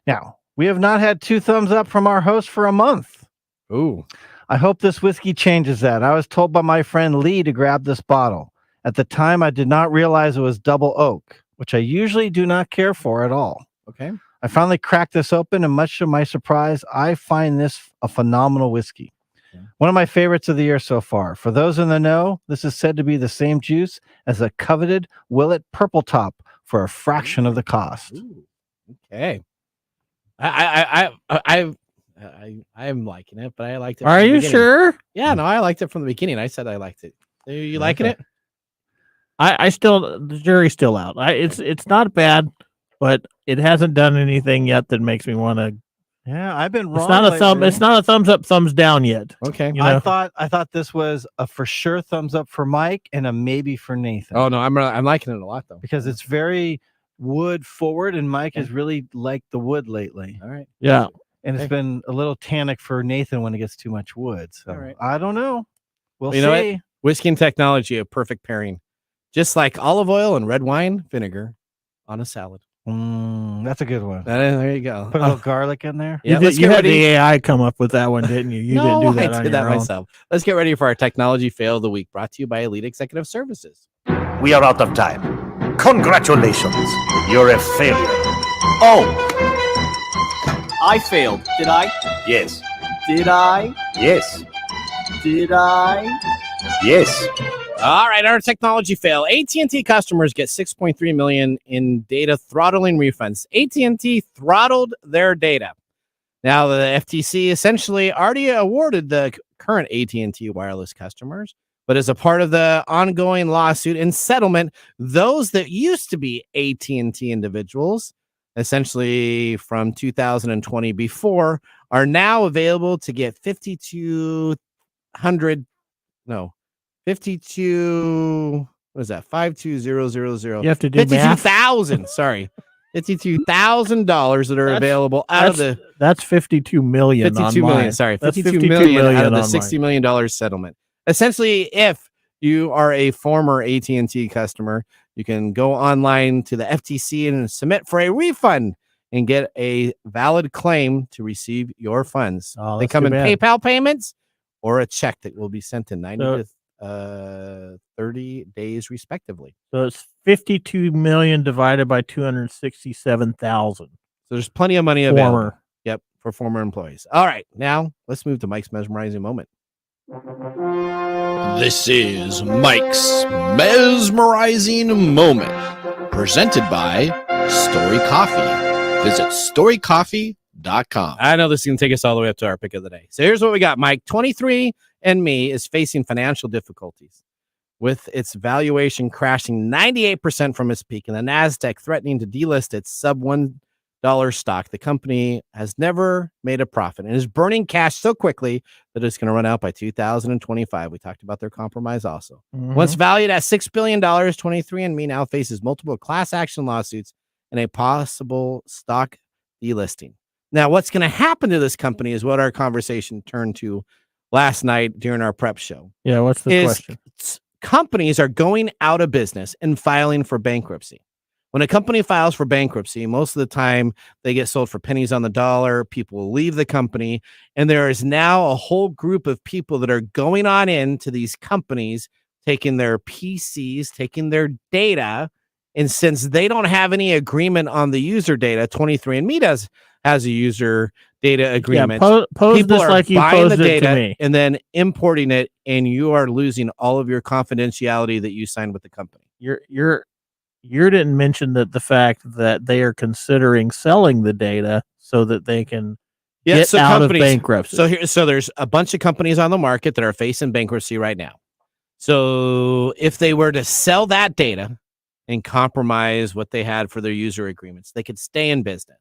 Now, we have not had 2 thumbs up from our host for a month. Ooh. I hope this whiskey changes that. I was told by my friend Lee to grab this bottle. At the time, I did not realize it was double oak, which I usually do not care for at all. Okay. I finally cracked this open, and much to my surprise, I find this a phenomenal whiskey. Okay. One of my favorites of the year so far. For those in the know, this is said to be the same juice as a coveted Willet Purple Top for a fraction of the cost. Ooh. Okay. I'm liking it, but I liked it. Are from the you beginning. sure? Yeah, no, I liked it from the beginning. I said I liked it. Are you liking it? I still, the jury's still out. It's not bad, but it hasn't done anything yet that makes me want to. Yeah, I've been wrong. It's not a thumb. lately. It's not a thumbs up, thumbs down yet. Okay. You know? I thought this was a for sure thumbs up for Mike and a maybe for Nathan. Oh no, I'm liking it a lot though. Because it's very wood forward, and Mike has really liked the wood lately. All right. Yeah. And it's been a little tannic for Nathan when it gets too much wood. So All right. I don't know. We'll You know see. Whiskey and technology, a perfect pairing. Just like olive oil and red wine vinegar on a salad. That's a good one. There you go. Put a little garlic in there. Yeah, you let's did, you get had ready. the AI come up with that one, didn't you? You No, didn't do that I on did your that own. myself. Let's get ready for our technology fail of the week, brought to you by Elite Executive Services. We are out of time. Congratulations. You're a failure. Oh, I failed. Did I? yes. Did I? Yes. Did I? Yes. All right, our technology fail. AT&T customers get 6.3 million in data throttling refunds. AT&T throttled their data. Now, the FTC essentially already awarded the current AT&T wireless customers, but as a part of the ongoing lawsuit and settlement, those that used to be AT&T individuals, essentially from 2020 before, are now available to get 52, what is that? 52000. You have to do math. 52,000. Sorry. $52,000 that are available out of the that's 52 million. 52 million. Sorry, 52 million out of the $60 million settlement. Essentially, if you are a former AT&T customer, you can go online to the FTC and submit for a refund and get a valid claim to receive your funds. They come in PayPal payments or a check that will be sent in 90 to 30 days, respectively. So it's 52 million divided by 267,000. So there's plenty of money available. Yep, for former employees. All right, now let's move to Mike's mesmerizing moment. This is Mike's mesmerizing moment, presented by Story Coffee. Visit storycoffee.com. I know this is going to take us all the way up to our pick of the day. So here's what we got, Mike. 23andMe is facing financial difficulties with its valuation crashing 98% from its peak and the NASDAQ threatening to delist its sub-$1 stock. The company has never made a profit and is burning cash so quickly that it's going to run out by 2025. We talked about their compromise also. Once valued at $6 billion, 23andMe now faces multiple class action lawsuits and a possible stock delisting. Now, what's going to happen to this company is what our conversation turned to last night during our prep show. Yeah, what's the question? Companies are going out of business and filing for bankruptcy. When a company files for bankruptcy, most of the time they get sold for pennies on the dollar. People will leave the company. And there is now a whole group of people that are going on into these companies, taking their PCs, taking their data. And since they don't have any agreement on the user data, 23andMe has a user data agreement. Yeah, pose people this are like you buying posed the it data to me. and then importing it, and you are losing all of your confidentiality that you signed with the company. You didn't mention that the fact that they are considering selling the data so that they can get out of bankruptcy. So there's a bunch of companies on the market that are facing bankruptcy right now. So if they were to sell that data and compromise what they had for their user agreements, they could stay in business.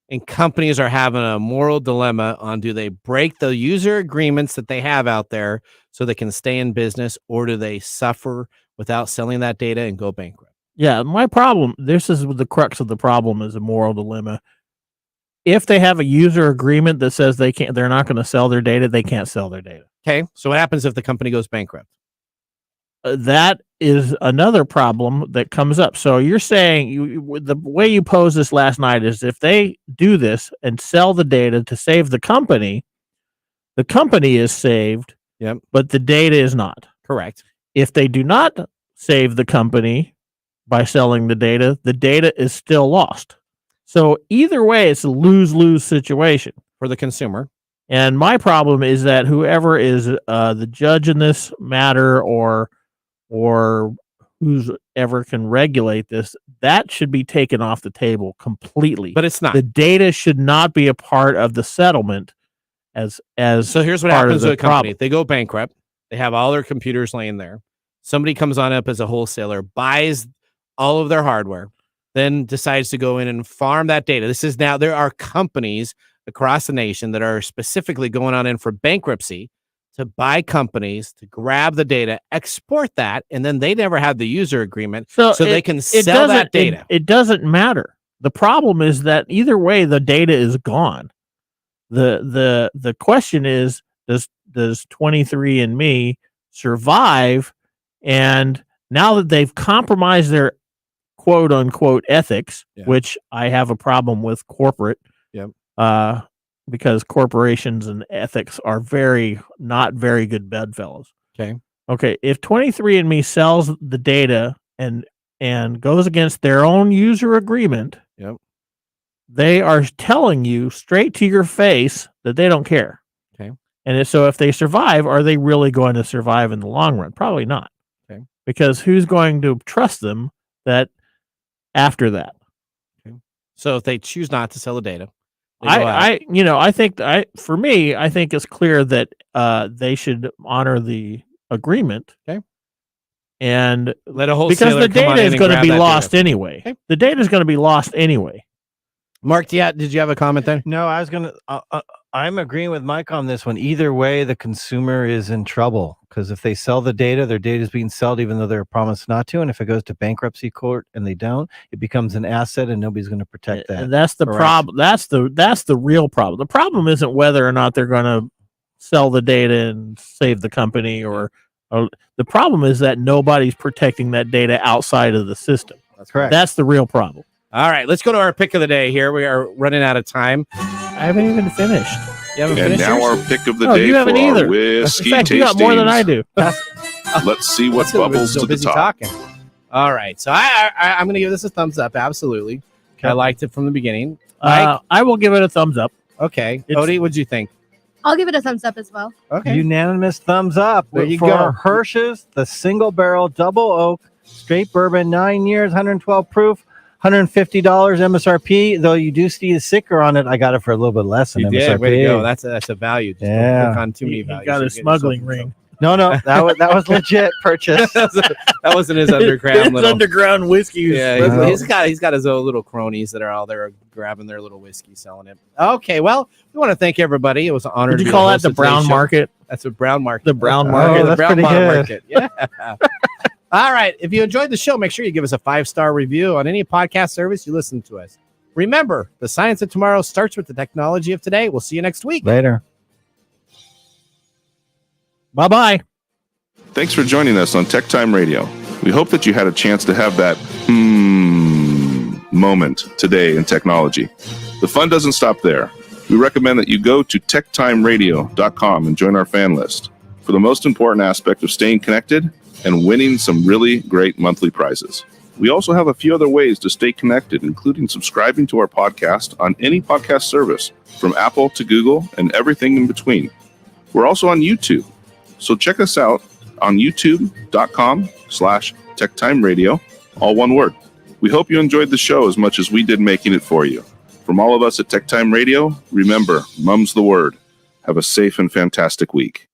And companies are having a moral dilemma on, do they break the user agreements that they have out there so they can stay in business, or do they suffer without selling that data and go bankrupt? Yeah, my problem, this is the crux of the problem, is a moral dilemma. If they have a user agreement that says they're not going to sell their data, they can't sell their data. Okay, so what happens if the company goes bankrupt? That is another problem that comes up. So you're saying the way you posed this last night is if they do this and sell the data to save the company is saved, but the data is not. Correct. If they do not save the company by selling the data is still lost. So either way, it's a lose-lose situation for the consumer. And my problem is that whoever is the judge in this matter, or who's ever can regulate this, that should be taken off the table completely. But it's not. The data should not be a part of the settlement as so here's what happens to a company. They go bankrupt. They have all their computers laying there. Somebody comes on up as a wholesaler, buys all of their hardware, then decides to go in and farm that data. This is now, there are companies across the nation that are specifically going on in for bankruptcy to buy companies, to grab the data, export that, and then they never have the user agreement, so they can sell that data. It doesn't matter. The problem is that either way, the data is gone. The question is, does 23andMe survive? And now that they've compromised their quote unquote ethics, which I have a problem with corporate, because corporations and ethics are not very good bedfellows. Okay. If 23andMe sells the data and goes against their own user agreement, they are telling you straight to your face that they don't care. And so if they survive, are they really going to survive in the long run? Probably not. Because who's going to trust them that after that? So if they choose not to sell the data, I think it's clear that they should honor the agreement. And let a wholesaler because the data is going to be lost anyway. Okay. The data is going to be lost anyway. Mark, did you have a comment there? No, I was gonna. I'm agreeing with Mike on this one. Either way, the consumer is in trouble because if they sell the data, their data is being sold even though they're promised not to. And if it goes to bankruptcy court and they don't, it becomes an asset and nobody's going to protect that. And that's the problem. That's the real problem. The problem isn't whether or not they're going to sell the data and save the company, or the problem is that nobody's protecting that data outside of the system. That's correct. That's the real problem. All right, let's go to our pick of the day here. We are running out of time. I haven't even finished. You haven't And finished now yours? our pick of the day you for haven't our either. whiskey In fact, you got more than I do. Let's see what That's who was bubbles so to the busy top. talking. All right, so I'm going to give this a thumbs up. Absolutely, I liked it from the beginning. Mike, I will give it a thumbs up. Okay, Odie, what'd you think? I'll give it a thumbs up as well. Okay, Unanimous thumbs up. There you for go. Hirsch's, the single barrel double oak straight bourbon, 9 years, 112 proof. $150 MSRP, though you do see the sticker on it. I got it for a little bit less than You MSRP. did. Way to go. That's a value. Just Yeah. don't click on too many He values. got You a get smuggling yourself in ring. No, that was legit purchase. that wasn't his underground It's little. underground whiskey. Yeah, he's got his own little cronies that are all there grabbing their little whiskey, selling it. Okay, well, we want to thank everybody. It was an honor. Did to you be call the that host the of today's brown show. market? That's a brown market. The brown Oh, market. the that's brown pretty good. market. Yeah. All right. If you enjoyed the show, make sure you give us a 5-star review on any podcast service you listen to us. Remember, the science of tomorrow starts with the technology of today. We'll see you next week. Later. Bye-bye. Thanks for joining us on TechTime Radio. We hope that you had a chance to have that moment today in technology. The fun doesn't stop there. We recommend that you go to techtimeradio.com and join our fan list for the most important aspect of staying connected and winning some really great monthly prizes. We also have a few other ways to stay connected, including subscribing to our podcast on any podcast service, from Apple to Google and everything in between. We're also on YouTube, so check us out on youtube.com/techtimeradio, all one word. We hope you enjoyed the show as much as we did making it for you. From all of us at TechTime Radio, remember, mum's the word. Have a safe and fantastic week.